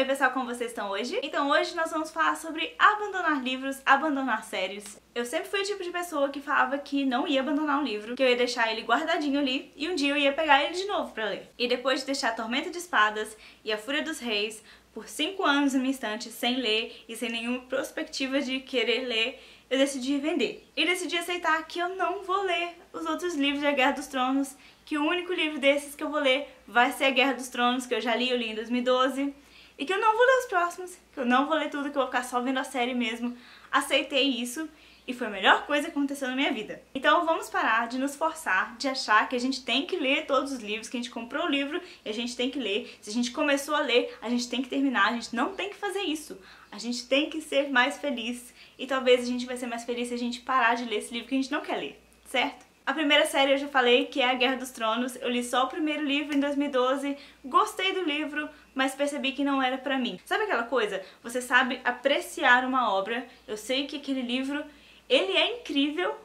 pessoal, como vocês estão hoje? Então hoje nós vamos falar sobre abandonar livros, abandonar séries. Eu sempre fui o tipo de pessoa que falava que não ia abandonar um livro, que eu ia deixar ele guardadinho ali e um dia eu ia pegar ele de novo pra ler. E depois de deixar Tormenta de Espadas e A Fúria dos Reis por 5 anos na minha estante sem ler e sem nenhuma perspectiva de querer ler, eu decidi vender. E decidi aceitar que eu não vou ler os outros livros da Guerra dos Tronos, que o único livro desses que eu vou ler vai ser a Guerra dos Tronos, que eu já li, eu li em 2012, e que eu não vou ler os próximos, que eu não vou ler tudo, que eu vou ficar só vendo a série mesmo. Aceitei isso e foi a melhor coisa que aconteceu na minha vida. Então vamos parar de nos forçar, de achar que a gente tem que ler todos os livros, que a gente comprou o livro e a gente tem que ler. Se a gente começou a ler, a gente tem que terminar, a gente não tem que fazer isso. A gente tem que ser mais feliz e talvez a gente vai ser mais feliz se a gente parar de ler esse livro que a gente não quer ler, certo? A primeira série eu já falei, que é a Guerra dos Tronos. Eu li só o primeiro livro em 2012, gostei do livro, mas percebi que não era pra mim. Sabe aquela coisa? Você sabe apreciar uma obra. Eu sei que aquele livro, ele é incrível,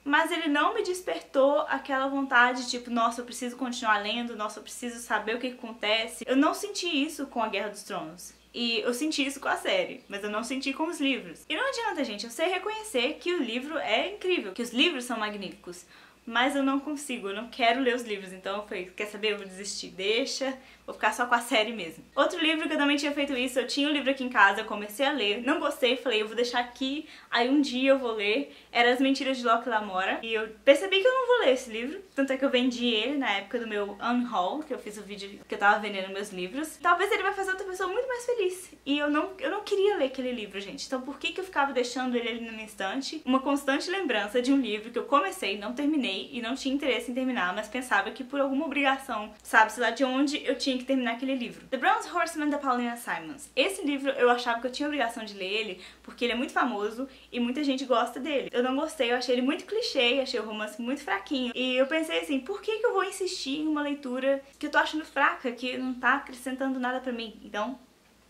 mas ele não me despertou aquela vontade, tipo, nossa, eu preciso continuar lendo, nossa, eu preciso saber o que acontece. Eu não senti isso com a Guerra dos Tronos. E eu senti isso com a série, mas eu não senti com os livros. E não adianta, gente, eu sei reconhecer que o livro é incrível, que os livros são magníficos, mas eu não consigo, eu não quero ler os livros, então eu falei, quer saber, eu vou desistir, deixa, vou ficar só com a série mesmo. Outro livro que eu também tinha feito isso, eu tinha o livro aqui em casa, eu comecei a ler, não gostei, falei, eu vou deixar aqui, aí um dia eu vou ler, era As Mentiras de Locke Lamora, e eu percebi que eu não vou ler esse livro, tanto é que eu vendi ele na época do meu unhaul, que eu fiz o vídeo que eu tava vendendo meus livros. Talvez ele vai fazer outra pessoa muito mais feliz, e eu não queria ler aquele livro, gente, então por que eu ficava deixando ele ali na minha estante? Uma constante lembrança de um livro que eu comecei, não terminei, e não tinha interesse em terminar, mas pensava que por alguma obrigação, sabe-se lá de onde, eu tinha que terminar aquele livro. The Bronze Horseman, da Paulina Simons. Esse livro eu achava que eu tinha obrigação de ler ele, porque ele é muito famoso e muita gente gosta dele. Eu não gostei, eu achei ele muito clichê, achei o romance muito fraquinho. E eu pensei assim, por que eu vou insistir em uma leitura que eu tô achando fraca, que não tá acrescentando nada pra mim? Então,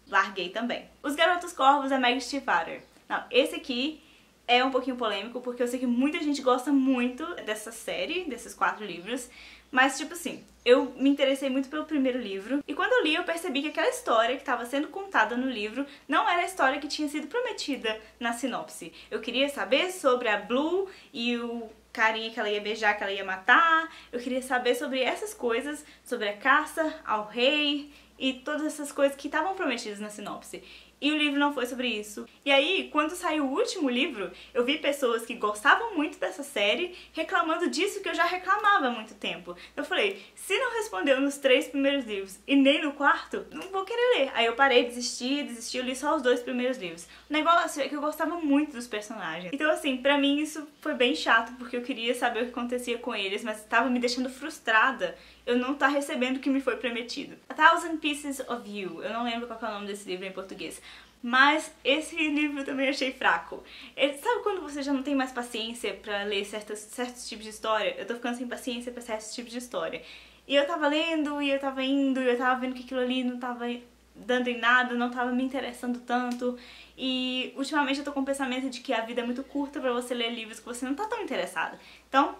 larguei também. Os Garotos Corvos, da Meg Stiefvater. Não, esse aqui é um pouquinho polêmico, porque eu sei que muita gente gosta muito dessa série, desses 4 livros, mas tipo assim, eu me interessei muito pelo primeiro livro, e quando eu li eu percebi que aquela história que estava sendo contada no livro não era a história que tinha sido prometida na sinopse. Eu queria saber sobre a Blue e o carinha que ela ia beijar, que ela ia matar, eu queria saber sobre essas coisas, sobre a caça ao rei e todas essas coisas que estavam prometidas na sinopse. E o livro não foi sobre isso. E aí, quando saiu o último livro, eu vi pessoas que gostavam muito dessa série reclamando disso que eu já reclamava há muito tempo. Eu falei, se não respondeu nos 3 primeiros livros e nem no 4º, não vou querer ler. Aí eu parei, desisti, eu li só os 2 primeiros livros. O negócio é que eu gostava muito dos personagens. Então assim, pra mim isso foi bem chato, porque eu queria saber o que acontecia com eles, mas estava me deixando frustrada eu não tá recebendo o que me foi prometido. A Thousand Pieces of You, eu não lembro qual é o nome desse livro em português, mas esse livro eu também achei fraco. Sabe quando você já não tem mais paciência pra ler certos tipos de história? Eu tô ficando sem paciência pra certos tipos de história. E eu tava lendo, e eu tava indo, e eu tava vendo que aquilo ali não tava dando em nada, não tava me interessando tanto. E ultimamente eu tô com o pensamento de que a vida é muito curta pra você ler livros que você não tá tão interessado. Então,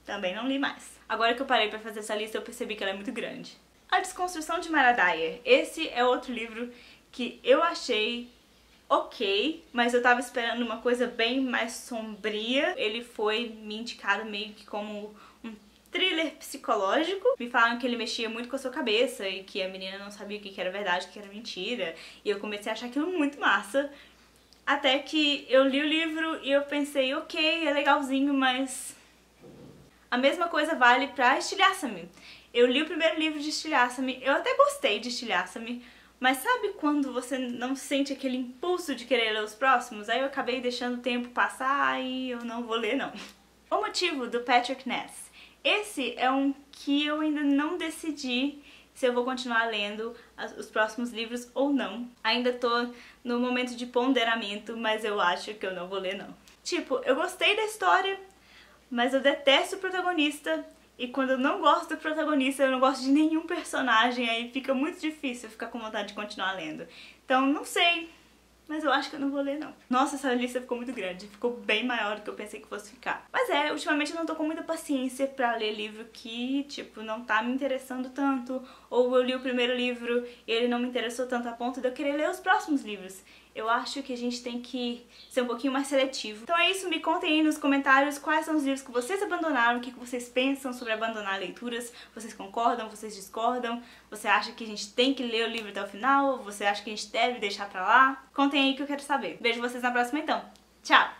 também não li mais. Agora que eu parei pra fazer essa lista, eu percebi que ela é muito grande. A Desconstrução de Mara Dyer. Esse é outro livro que eu achei ok, mas eu tava esperando uma coisa bem mais sombria. Ele foi me indicado meio que como um thriller psicológico. Me falaram que ele mexia muito com a sua cabeça e que a menina não sabia o que era verdade, o que era mentira. E eu comecei a achar aquilo muito massa. Até que eu li o livro e eu pensei, ok, é legalzinho, mas a mesma coisa vale pra Estilhaça-me. Eu li o primeiro livro de Estilhaça-me, eu até gostei de Estilhaça-me, mas sabe quando você não sente aquele impulso de querer ler os próximos? Aí eu acabei deixando o tempo passar e eu não vou ler não. O Motivo, do Patrick Ness. Esse é um que eu ainda não decidi se eu vou continuar lendo os próximos livros ou não. Ainda tô no momento de ponderamento, mas eu acho que eu não vou ler não. Tipo, eu gostei da história, mas eu detesto o protagonista, e quando eu não gosto do protagonista, eu não gosto de nenhum personagem, aí fica muito difícil ficar com vontade de continuar lendo. Então, não sei. mas eu acho que eu não vou ler não. Nossa, essa lista ficou muito grande, ficou bem maior do que eu pensei que fosse ficar. Mas ultimamente eu não tô com muita paciência pra ler livro que, tipo, não tá me interessando tanto, ou eu li o primeiro livro e ele não me interessou tanto a ponto de eu querer ler os próximos livros. Eu acho que a gente tem que ser um pouquinho mais seletivo. Então é isso, me contem aí nos comentários quais são os livros que vocês abandonaram, o que vocês pensam sobre abandonar leituras, vocês concordam, vocês discordam, você acha que a gente tem que ler o livro até o final, ou você acha que a gente deve deixar pra lá? Contem aí que eu quero saber. Vejo vocês na próxima então. Tchau!